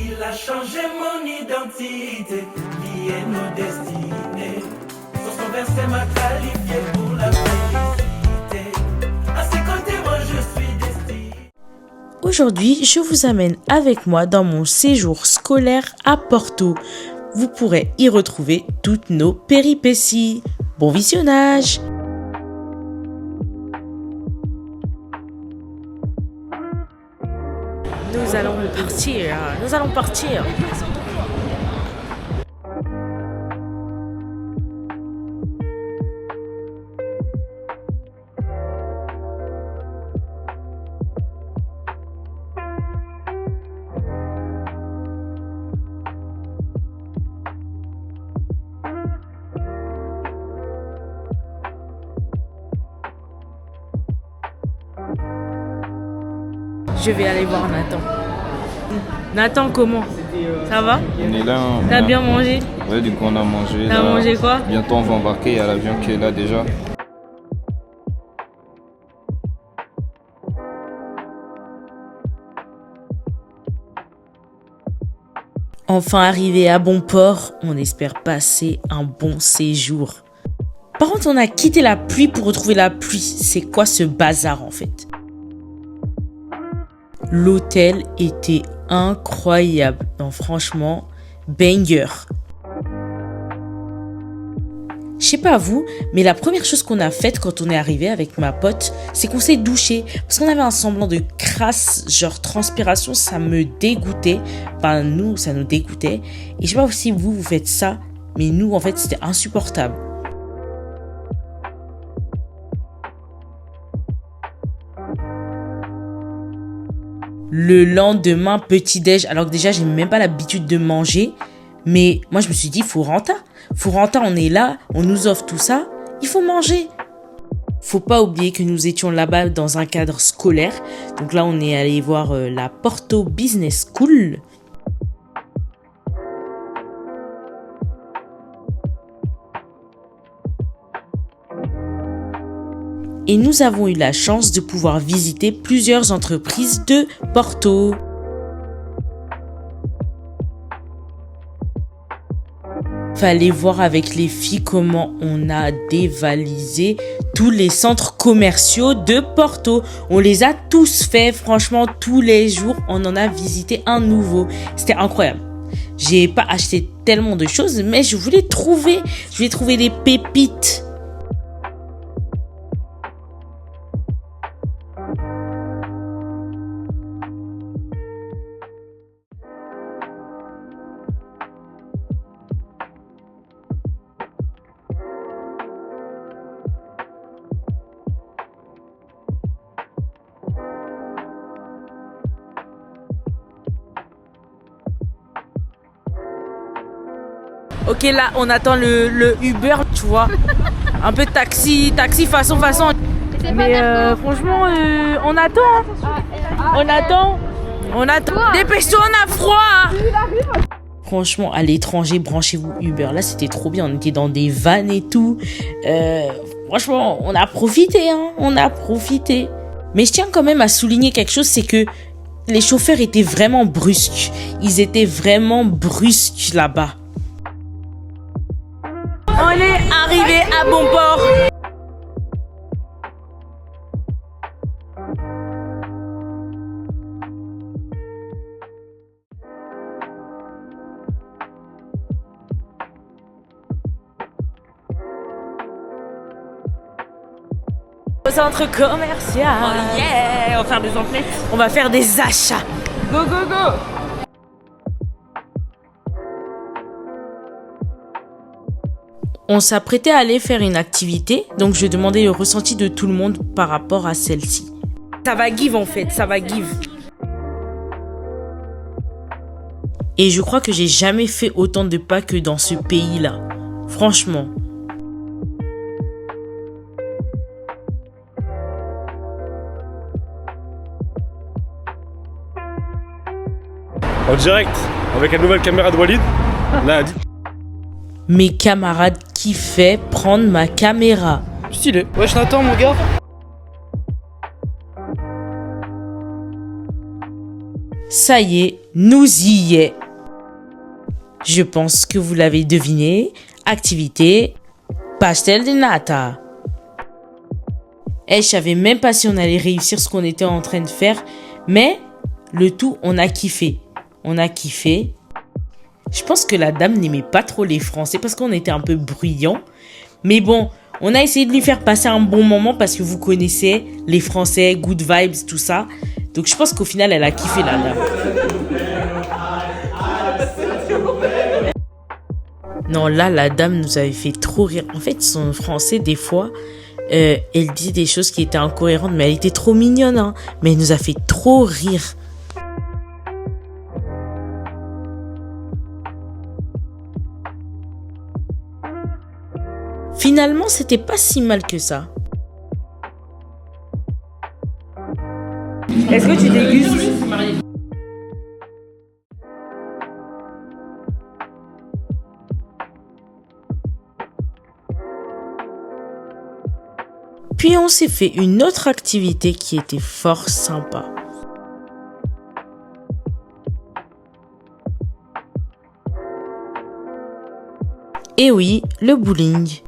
Il a changé mon identité, lié nos destinées. Sur son verset m'a qualifié pour la félicité. À ses côtés, moi je suis destiné. Aujourd'hui, je vous amène avec moi dans mon séjour scolaire à Porto. Vous pourrez y retrouver toutes nos péripéties. Bon visionnage! Nous allons partir. Je vais aller voir Nathan. Nathan, comment? Ça va? On est là. T'as bien mangé? Ouais, du coup on a mangé. T'as mangé quoi? Bientôt on va embarquer, il y a l'avion qui est là déjà. Enfin arrivé à bon port, on espère passer un bon séjour. Par contre, on a quitté la pluie pour retrouver la pluie. C'est quoi ce bazar en fait? L'hôtel était incroyable. Non, franchement, banger. Je sais pas vous, mais la première chose qu'on a faite quand on est arrivé avec ma pote, c'est qu'on s'est douché. Parce qu'on avait un semblant de crasse, genre transpiration, ça me dégoûtait. Enfin, nous, ça nous dégoûtait. Et je sais pas si vous faites ça, mais nous, en fait, c'était insupportable. Le lendemain, petit-déj, alors que déjà, j'ai même pas l'habitude de manger. Mais moi, je me suis dit, Fouranta, on est là, on nous offre tout ça, il faut manger. Faut pas oublier que nous étions là-bas dans un cadre scolaire. Donc là, on est allé voir la Porto Business School. Et nous avons eu la chance de pouvoir visiter plusieurs entreprises de Porto. Fallait voir avec les filles comment on a dévalisé tous les centres commerciaux de Porto. On les a tous faits, franchement, tous les jours, on en a visité un nouveau. C'était incroyable. J'ai pas acheté tellement de choses, mais je voulais trouver des pépites. Ok, là, on attend le Uber, tu vois. Un peu taxi façon. Mais franchement, on attend. On attend. Dépêche-toi, on a froid. Franchement, à l'étranger, branchez-vous Uber. Là, c'était trop bien. On était dans des vannes et tout. Franchement, on a profité, hein. Mais je tiens quand même à souligner quelque chose, c'est que les chauffeurs étaient vraiment brusques. Ils étaient vraiment brusques là-bas. On est arrivé à bon port. Au centre commercial. Oh yeah, on va faire des emplettes. On va faire des achats. Go, go, go. On s'apprêtait à aller faire une activité, donc je demandais le ressenti de tout le monde par rapport à celle-ci. Ça va give en fait, ça va give. Et je crois que j'ai jamais fait autant de pas que dans ce pays-là. Franchement. En direct, avec la nouvelle caméra de Walid. Là, Mes camarades kiffaient prendre ma caméra. Stylé. Wesh Nathan mon gars. Ça y est, nous y est. Je pense que vous l'avez deviné. Activité pastel de nata. Je savais même pas si on allait réussir ce qu'on était en train de faire, mais le tout, on a kiffé. On a kiffé. Je pense que la dame n'aimait pas trop les Français parce qu'on était un peu bruyants. Mais bon, on a essayé de lui faire passer un bon moment parce que vous connaissez les Français, good vibes, tout ça. Donc je pense qu'au final, elle a kiffé la dame. Non, là, la dame nous avait fait trop rire. En fait, son français, des fois, elle dit des choses qui étaient incohérentes, mais elle était trop mignonne, hein. Mais elle nous a fait trop rire. Finalement, c'était pas si mal que ça. Est-ce que tu dégustes ? Puis on s'est fait une autre activité qui était fort sympa. Et oui, le bowling.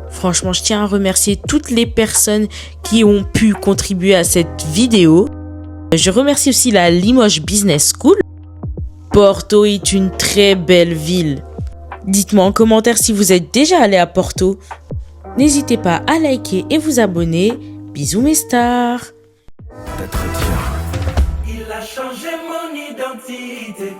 Franchement, je tiens à remercier toutes les personnes qui ont pu contribuer à cette vidéo. Je remercie aussi la Limoges Business School. Porto est une très belle ville. Dites-moi en commentaire si vous êtes déjà allé à Porto. N'hésitez pas à liker et vous abonner. Bisous mes stars. Il a changé mon identité.